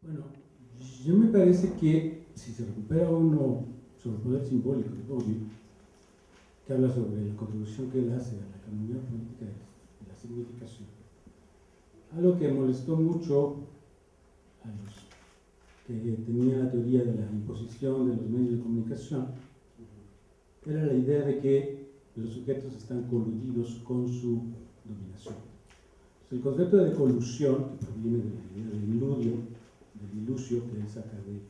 Bueno, yo me parece que si se recupera uno sobre el poder simbólico de Bourdieu, que habla sobre la contribución que él hace a la economía política de la significación, algo que molestó mucho a los que tenían la teoría de la imposición de los medios de comunicación era la idea de que los sujetos están coludidos con su dominación. Entonces, el concepto de colusión, que proviene de la idea del ilusio que él saca de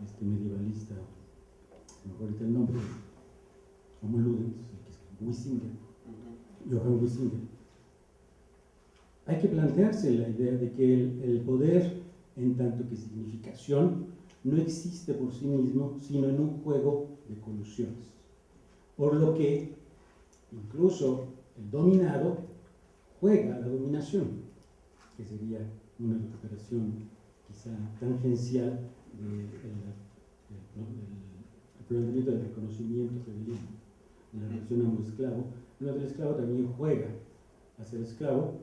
este medievalista, no me acuerdo ahorita el nombre, Homo Ludens, el que escribió Huizinga, Johann Huizinga. Hay que plantearse la idea de que el poder, en tanto que significación, no existe por sí mismo, sino en un juego de colusiones. Por lo que incluso el dominado juega la dominación, que sería una recuperación quizá tangencial del planteamiento del reconocimiento femenino en la relación amo-esclavo, donde el esclavo también juega a ser esclavo,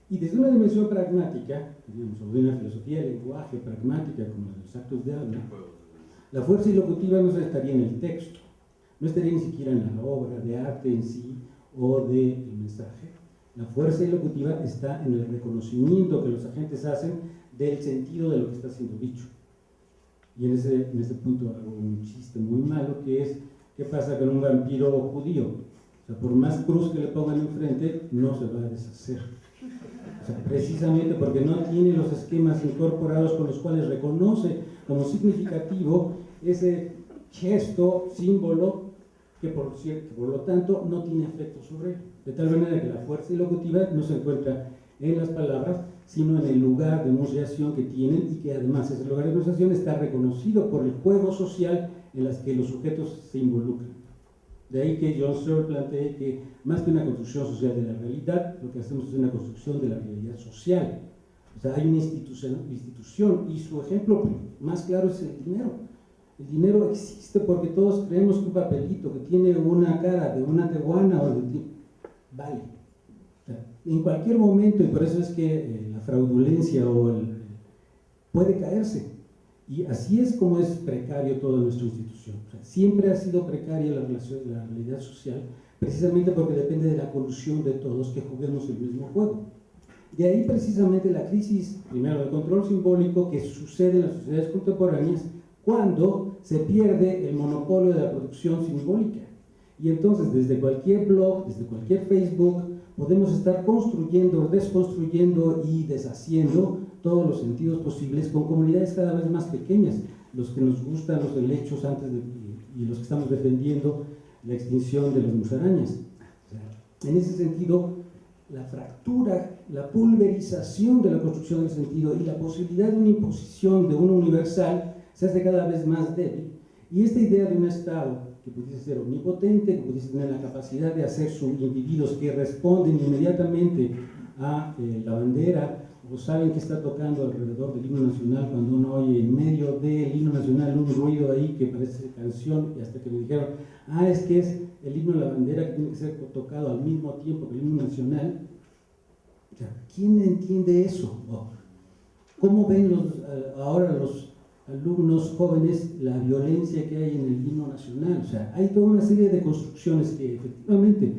y desde una dimensión pragmática, digamos, o de una filosofía del lenguaje pragmática como la de los actos de habla, la fuerza ilocutiva no estaría en el texto, no estaría ni siquiera en la obra de arte en sí o del mensaje. La fuerza ilocutiva está en el reconocimiento que los agentes hacen del sentido de lo que está siendo dicho. Y en ese punto hago un chiste muy malo, que es, ¿qué pasa con un vampiro judío? O sea, por más cruz que le pongan enfrente, no se va a deshacer. O sea, precisamente porque no tiene los esquemas incorporados con los cuales reconoce como significativo ese gesto, símbolo, que por lo tanto no tiene efecto sobre él. De tal manera que la fuerza ilocutiva no se encuentra en las palabras, sino en el lugar de enunciación que tienen, y que además ese lugar de enunciación está reconocido por el juego social en las que los sujetos se involucran. De ahí que John Searle plantee que más que una construcción social de la realidad, lo que hacemos es una construcción de la realidad social. O sea, hay una institución, y su ejemplo más claro es el dinero. El dinero existe porque todos creemos que un papelito que tiene una cara de una tehuana o vale. O sea, en cualquier momento, y por eso es que la fraudulencia puede caerse. Y así es como es precario toda nuestra institución. O sea, siempre ha sido precaria la realidad social, precisamente porque depende de la colusión de todos que juguemos el mismo juego. De ahí precisamente la crisis, primero, del control simbólico que sucede en las sociedades contemporáneas cuando se pierde el monopolio de la producción simbólica. Y entonces, desde cualquier blog, desde cualquier Facebook, podemos estar construyendo, desconstruyendo y deshaciendo todos los sentidos posibles con comunidades cada vez más pequeñas, los que nos gustan los helechos y los que estamos defendiendo la extinción de las musarañas. O sea, en ese sentido, la fractura, la pulverización de la construcción del sentido y la posibilidad de una imposición de uno universal se hace cada vez más débil, y esta idea de un Estado que pudiese ser omnipotente, que pudiese tener la capacidad de hacer sus individuos que responden inmediatamente a la bandera, o saben que está tocando alrededor del himno nacional cuando uno oye en medio del himno nacional un ruido ahí que parece canción, y hasta que me dijeron, es que es el himno de la bandera que tiene que ser tocado al mismo tiempo que el himno nacional. O sea, ¿quién entiende eso? ¿Cómo ven ahora los alumnos jóvenes la violencia que hay en el himno nacional? O sea, hay toda una serie de construcciones que efectivamente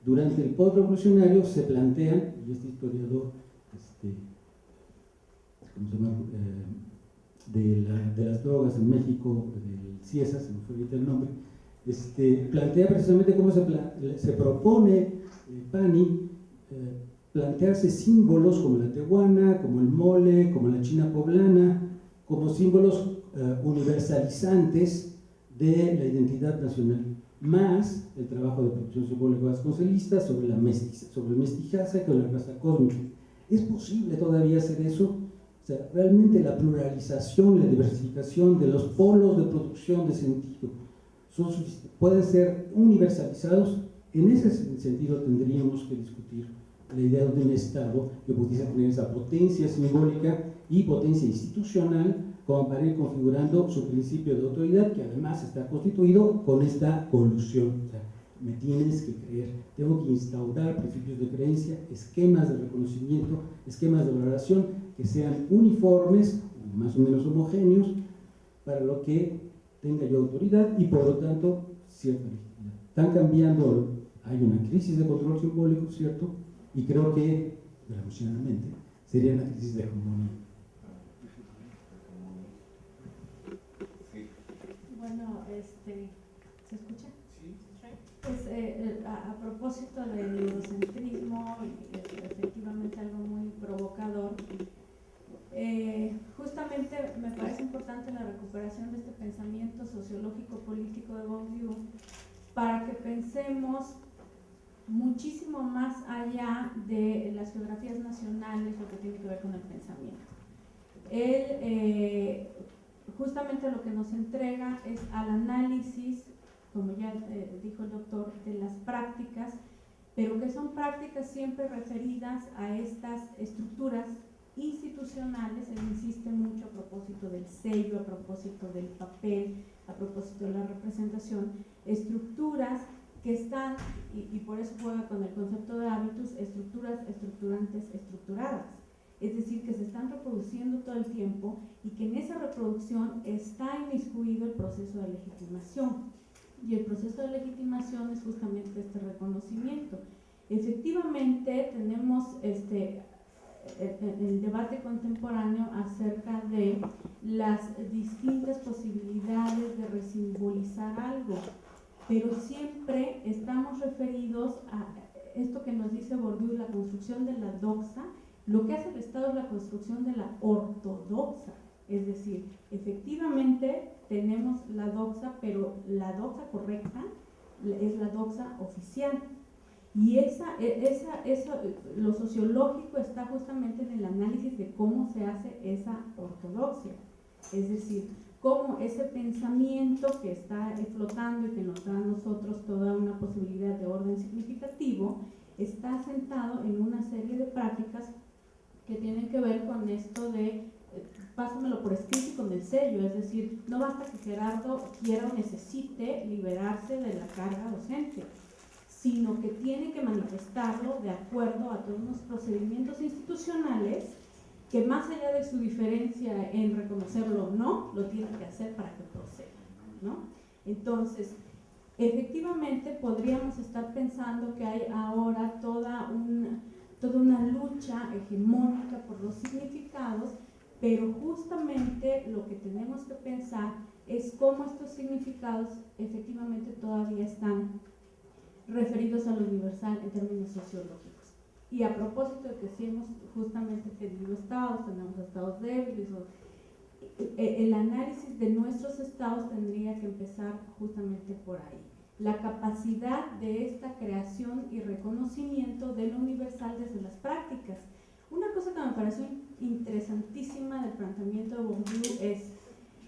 durante el post-revolucionario se plantean, y este historiador, ¿cómo se llama? De las drogas en México, del CIESA, se me fue ahorita el nombre, plantea precisamente cómo se propone Pani plantearse símbolos como la tehuana, como el mole, como la china poblana, como símbolos universalizantes de la identidad nacional, más el trabajo de producción simbólica vasconcelista sobre el mestizaje con la raza cósmica. ¿Es posible todavía hacer eso? O sea, realmente la pluralización, la diversificación de los polos de producción de sentido pueden ser universalizados. En ese sentido tendríamos que discutir la idea de un Estado que pudiese tener esa potencia simbólica y potencia institucional como para ir configurando su principio de autoridad, que además está constituido con esta colusión. O sea, me tienes que creer, tengo que instaurar principios de creencia, esquemas de reconocimiento, esquemas de valoración que sean uniformes, más o menos homogéneos, para lo que tenga yo autoridad y por lo tanto cierta legitimidad. Están cambiando, hay una crisis de control simbólico, ¿cierto? Y creo que, revolucionariamente, sería una crisis de hegemonía. Bueno, ¿se escucha? Sí. Pues a propósito del eurocentrismo, efectivamente algo muy provocador, justamente me parece importante la recuperación de este pensamiento sociológico político de Bourdieu para que pensemos muchísimo más allá de las geografías nacionales, lo que tiene que ver con el pensamiento. Él justamente lo que nos entrega es al análisis, como ya dijo el doctor, de las prácticas, pero que son prácticas siempre referidas a estas estructuras institucionales. Él insiste mucho a propósito del sello, a propósito del papel, a propósito de la representación, estructuras que están, y por eso juega con el concepto de hábitos, estructuras estructurantes estructuradas. Es decir, que se están reproduciendo todo el tiempo y que en esa reproducción está inmiscuido el proceso de legitimación. Y el proceso de legitimación es justamente este reconocimiento. Efectivamente, tenemos el debate contemporáneo acerca de las distintas posibilidades de resimbolizar algo, pero siempre estamos referidos a esto que nos dice Bourdieu, la construcción de la doxa. Lo que hace el Estado es la construcción de la ortodoxa, es decir, efectivamente tenemos la doxa, pero la doxa correcta es la doxa oficial. Y lo sociológico está justamente en el análisis de cómo se hace esa ortodoxia, es decir, cómo ese pensamiento que está flotando y que nos da a nosotros toda una posibilidad de orden significativo, está asentado en una serie de prácticas que tienen que ver con esto de pásamelo por escrito y con el sello, es decir, no basta que Gerardo quiera o necesite liberarse de la carga docente, sino que tiene que manifestarlo de acuerdo a todos unos procedimientos institucionales que, más allá de su diferencia en reconocerlo o no, lo tiene que hacer para que proceda, ¿no? Entonces, efectivamente podríamos estar pensando que hay ahora toda una lucha hegemónica por los significados, pero justamente lo que tenemos que pensar es cómo estos significados efectivamente todavía están referidos a lo universal en términos sociológicos. Y a propósito de que si hemos justamente tenido estados, tenemos estados débiles, el análisis de nuestros estados tendría que empezar justamente por ahí. La capacidad de esta creación y reconocimiento de lo universal desde las prácticas. Una cosa que me pareció interesantísima del planteamiento de Bourdieu es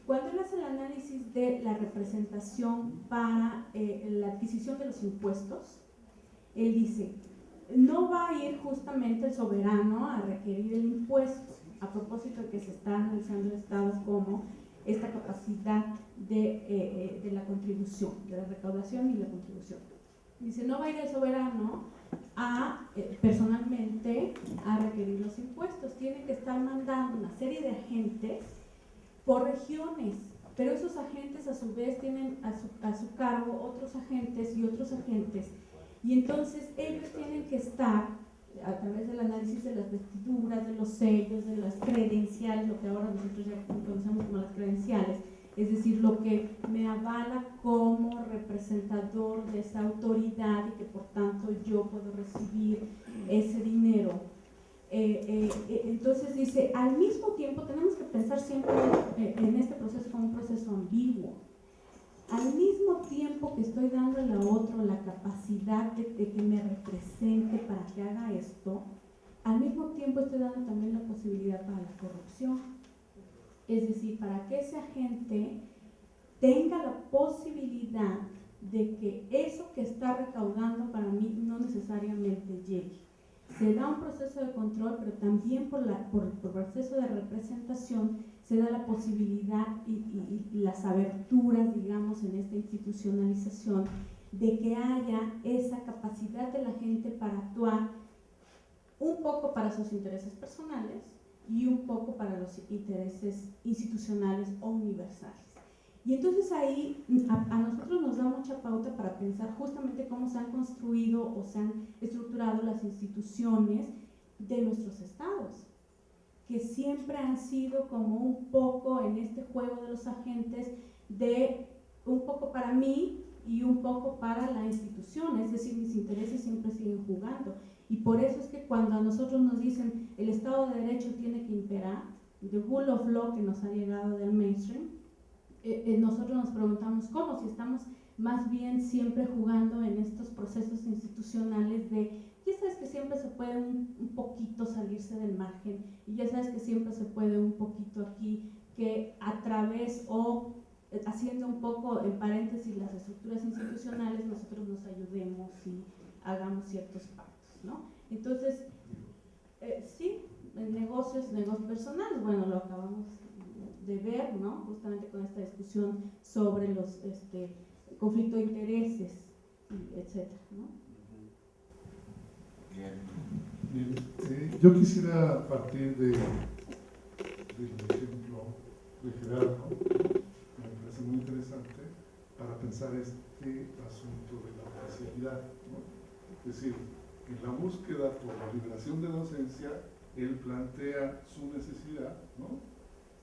cuando él hace el análisis de la representación para la adquisición de los impuestos, él dice, no va a ir justamente el soberano a requerir el impuesto, a propósito de que se está analizando en estados como esta capacidad de la contribución, de la recaudación y la contribución. Dice, no va a ir el soberano personalmente a requerir los impuestos, tiene que estar mandando una serie de agentes por regiones, pero esos agentes a su vez tienen a su cargo otros agentes y otros agentes, y entonces ellos tienen que estar a través del análisis de las vestiduras, de los sellos, de las credenciales, lo que ahora nosotros ya conocemos como las credenciales, es decir, lo que me avala como representador de esa autoridad y que por tanto yo puedo recibir ese dinero. Entonces dice, al mismo tiempo tenemos que pensar siempre en este proceso como un proceso ambiguo. Al mismo tiempo que estoy dándole a otro la capacidad de que me represente para que haga esto, al mismo tiempo estoy dando también la posibilidad para la corrupción. Es decir, para que ese agente tenga la posibilidad de que eso que está recaudando para mí no necesariamente llegue. Se da un proceso de control, pero también por el proceso de representación se da la posibilidad y las aberturas, digamos, en esta institucionalización, de que haya esa capacidad de la gente para actuar un poco para sus intereses personales, y un poco para los intereses institucionales o universales. Y entonces ahí a nosotros nos da mucha pauta para pensar justamente cómo se han construido o se han estructurado las instituciones de nuestros estados, que siempre han sido como un poco en este juego de los agentes de un poco para mí y un poco para la institución, es decir, mis intereses siempre siguen jugando. Y por eso es que cuando a nosotros nos dicen el Estado de Derecho tiene que imperar, the rule of law que nos ha llegado del mainstream, nosotros nos preguntamos cómo, si estamos más bien siempre jugando en estos procesos institucionales de, ya sabes que siempre se puede un poquito salirse del margen, y ya sabes que siempre se puede un poquito aquí, que a través o haciendo un poco en paréntesis las estructuras institucionales, nosotros nos ayudemos y hagamos ciertos pactos, ¿no? Entonces, sí, el negocio es negocio personal, bueno, lo acabamos de ver, ¿no? Justamente con esta discusión sobre los conflicto de intereses, etcétera, ¿no? Bien. Yo quisiera partir del ejemplo de Gerardo, me parece muy interesante, para pensar este asunto de la oficialidad, ¿no? Es decir, en la búsqueda por la liberación de docencia, él plantea su necesidad, ¿no?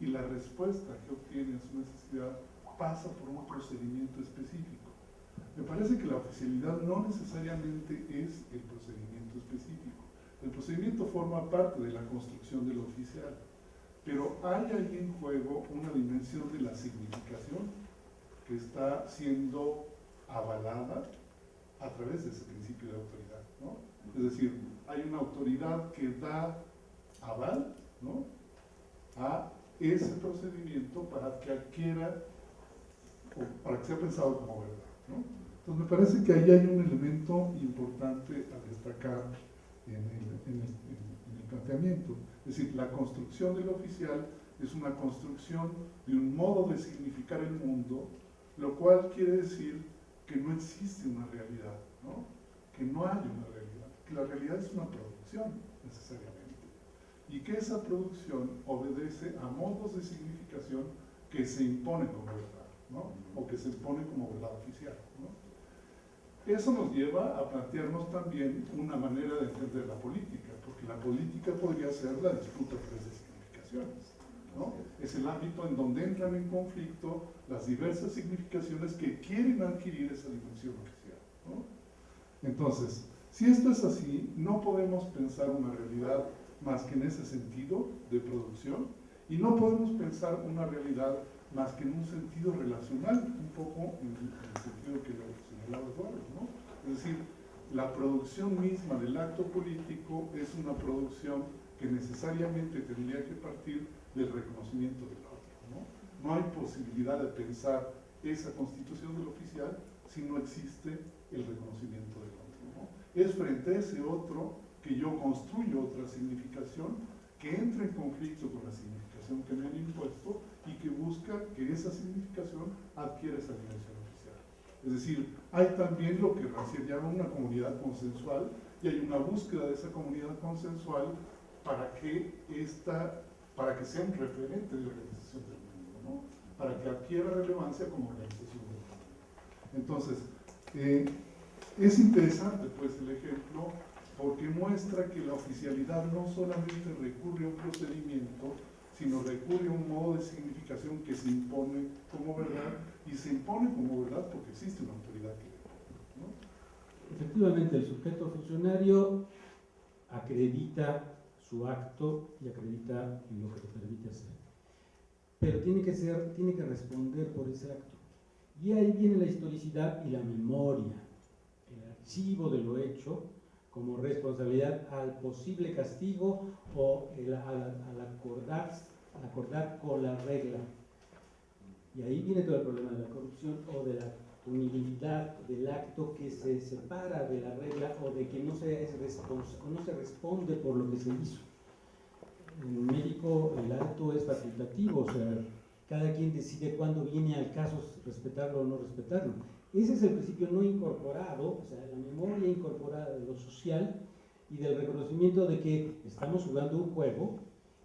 Y la respuesta que obtiene a su necesidad pasa por un procedimiento específico. Me parece que la oficialidad no necesariamente es el procedimiento específico. El procedimiento forma parte de la construcción de lo oficial, pero hay ahí en juego una dimensión de la significación que está siendo avalada a través de ese principio de autoridad, ¿no? Es decir, hay una autoridad que da aval, ¿no?, a ese procedimiento para que adquiera o para que sea pensado como verdad, ¿no? Entonces me parece que ahí hay un elemento importante a destacar en el planteamiento. Es decir, la construcción del oficial es una construcción de un modo de significar el mundo, lo cual quiere decir que no existe una realidad, ¿no? Que no hay una realidad, que la realidad es una producción necesariamente, y que esa producción obedece a modos de significación que se imponen como verdad, ¿no?, o que se imponen como verdad oficial, ¿no? Eso nos lleva a plantearnos también una manera de entender la política, porque la política podría ser la disputa por esas significaciones, ¿no? Es el ámbito en donde entran en conflicto las diversas significaciones que quieren adquirir esa dimensión oficial, ¿no? Entonces, si esto es así, no podemos pensar una realidad más que en ese sentido de producción, y no podemos pensar una realidad más que en un sentido relacional, un poco en el sentido que lo señalaba Eduardo, ¿no? Es decir, la producción misma del acto político es una producción que necesariamente tendría que partir del reconocimiento del otro, ¿no? No hay posibilidad de pensar esa constitución del oficial si no existe el reconocimiento del otro, ¿no? Es frente a ese otro que yo construyo otra significación que entra en conflicto con la significación que me han impuesto y que busca que esa significación adquiera esa dimensión oficial. Es decir, hay también lo que Rancière llama una comunidad consensual, y hay una búsqueda de esa comunidad consensual para que sea un referente de organización del mundo, ¿no?, para que adquiera relevancia como organización del mundo. Entonces, es interesante pues el ejemplo, porque muestra que la oficialidad no solamente recurre a un procedimiento, sino recurre a un modo de significación que se impone como verdad, y se impone como verdad porque existe una autoridad que le impone, ¿no? Efectivamente, el sujeto funcionario acredita su acto y acredita lo que le permite hacer, pero tiene que responder por ese acto. Y ahí viene la historicidad y la memoria, el archivo de lo hecho, como responsabilidad al posible castigo o al acordar con la regla. Y ahí viene todo el problema de la corrupción o de la punibilidad del acto que se separa de la regla o de que no se responde por lo que se hizo. En México el acto es facultativo, o sea, cada quien decide cuándo viene al caso respetarlo o no respetarlo. Ese es el principio no incorporado, o sea, la memoria incorporada de lo social y del reconocimiento de que estamos jugando un juego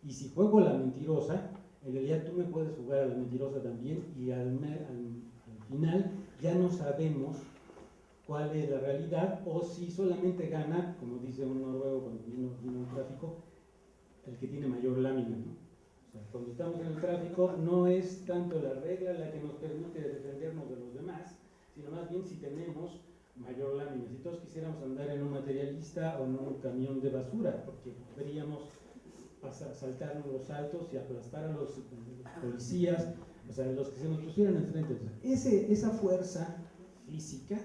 Y si juego la mentirosa, en realidad tú me puedes jugar a la mentirosa también, y al final ya no sabemos cuál es la realidad, o si solamente gana, como dice un noruego cuando vino un tráfico, el que tiene mayor lámina, ¿no? O sea, cuando estamos en el tráfico no es tanto la regla la que nos permite defendernos de los demás, sino más bien si tenemos mayor lámina. Si todos quisiéramos andar en un materialista o en un camión de basura, porque podríamos saltarnos los saltos y aplastar a los policías, o sea, los que se nos pusieran enfrente. O sea, esa fuerza física,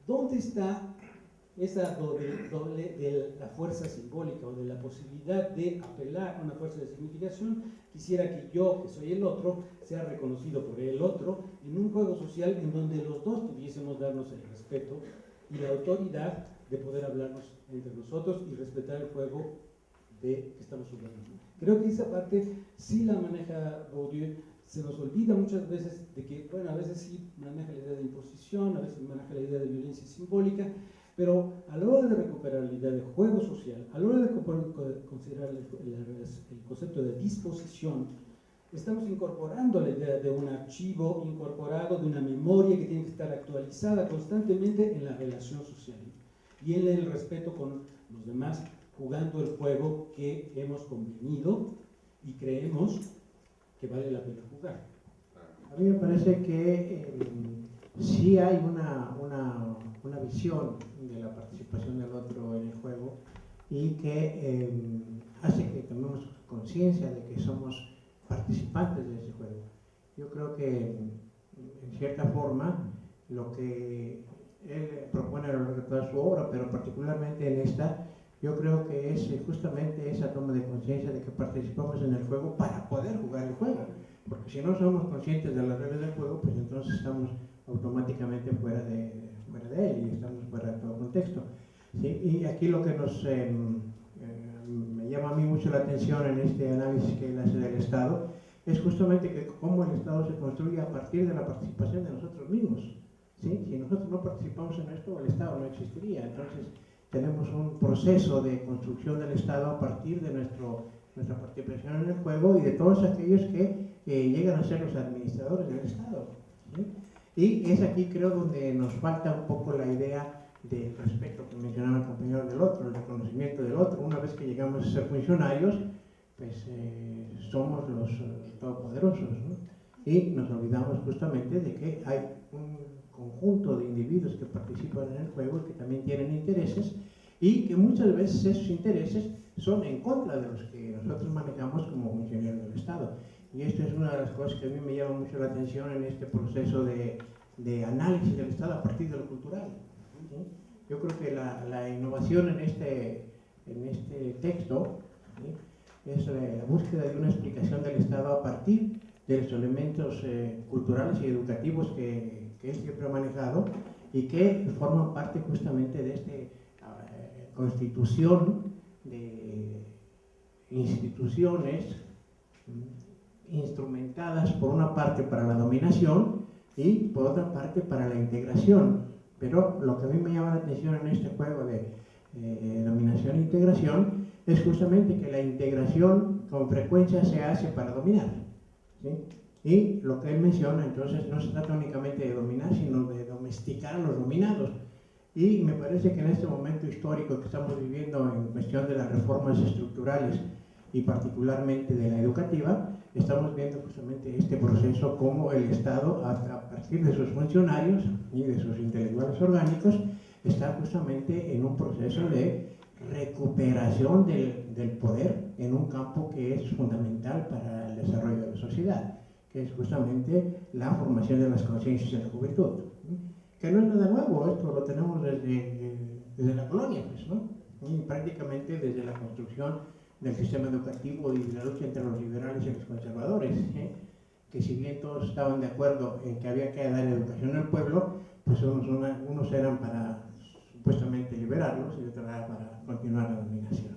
¿dónde está esa doble de la fuerza simbólica o de la posibilidad de apelar a una fuerza de significación? Quisiera que yo, que soy el otro, sea reconocido por el otro en un juego social en donde los dos pudiésemos darnos el respeto y la autoridad de poder hablarnos entre nosotros y respetar el juego que estamos jugando. Creo que esa parte sí la maneja Bourdieu. Se nos olvida muchas veces de que, bueno, a veces sí maneja la idea de imposición, a veces maneja la idea de violencia simbólica, pero a la hora de recuperar la idea de juego social, a la hora de considerar el concepto de disposición, estamos incorporando la idea de un archivo incorporado, de una memoria que tiene que estar actualizada constantemente en la relación social y en el respeto con los demás, jugando el juego que hemos convenido y creemos que vale la pena jugar. A mí me parece que sí hay una visión de la participación del otro en el juego y que hace que tomemos conciencia de que somos participantes de ese juego. Yo creo que en cierta forma lo que él propone a lo largo de toda su obra, pero particularmente en esta, yo creo que es justamente esa toma de conciencia de que participamos en el juego para poder jugar el juego, porque si no somos conscientes de las reglas del juego, pues entonces estamos automáticamente fuera de él y estamos fuera de todo contexto. ¿Sí? Y aquí lo que me llama a mí mucho la atención en este análisis que él hace del Estado es justamente que cómo el Estado se construye a partir de la participación de nosotros mismos. ¿Sí? Si nosotros no participamos en esto, el Estado no existiría. Entonces tenemos un proceso de construcción del Estado a partir de nuestra participación en el juego y de todos aquellos que llegan a ser los administradores del Estado. ¿Sí? Y es aquí, creo, donde nos falta un poco la idea del respeto que mencionaba el compañero del otro, el reconocimiento del otro. Una vez que llegamos a ser funcionarios, pues somos los todopoderosos, ¿no? Y nos olvidamos justamente de que hay un conjunto de individuos que participan en el juego y que también tienen intereses y que muchas veces esos intereses son en contra de los que nosotros manejamos como funcionarios del Estado. Y esto es una de las cosas que a mí me llama mucho la atención en este proceso de análisis del Estado a partir de lo cultural. ¿Sí? Yo creo que la innovación en este texto, ¿sí?, es la búsqueda de una explicación del Estado a partir de los elementos culturales y educativos que él siempre ha manejado y que forman parte justamente de esta constitución de instituciones instrumentadas por una parte para la dominación y por otra parte para la integración. Pero lo que a mí me llama la atención en este juego de dominación e integración es justamente que la integración con frecuencia se hace para dominar, ¿sí? Y lo que él menciona entonces no se trata únicamente de dominar, sino de domesticar a los dominados. Y me parece que en este momento histórico que estamos viviendo en cuestión de las reformas estructurales y particularmente de la educativa, estamos viendo justamente este proceso como el Estado, a partir de sus funcionarios y de sus intelectuales orgánicos, está justamente en un proceso de recuperación del poder en un campo que es fundamental para el desarrollo de la sociedad, que es justamente la formación de las conciencias en la juventud. Que no es nada nuevo, esto lo tenemos desde la colonia, pues, ¿no? Y prácticamente desde la construcción del sistema educativo y de la lucha entre los liberales y los conservadores, que si bien todos estaban de acuerdo en que había que dar educación al pueblo, pues unos eran para supuestamente liberarlos y otros eran para continuar la dominación.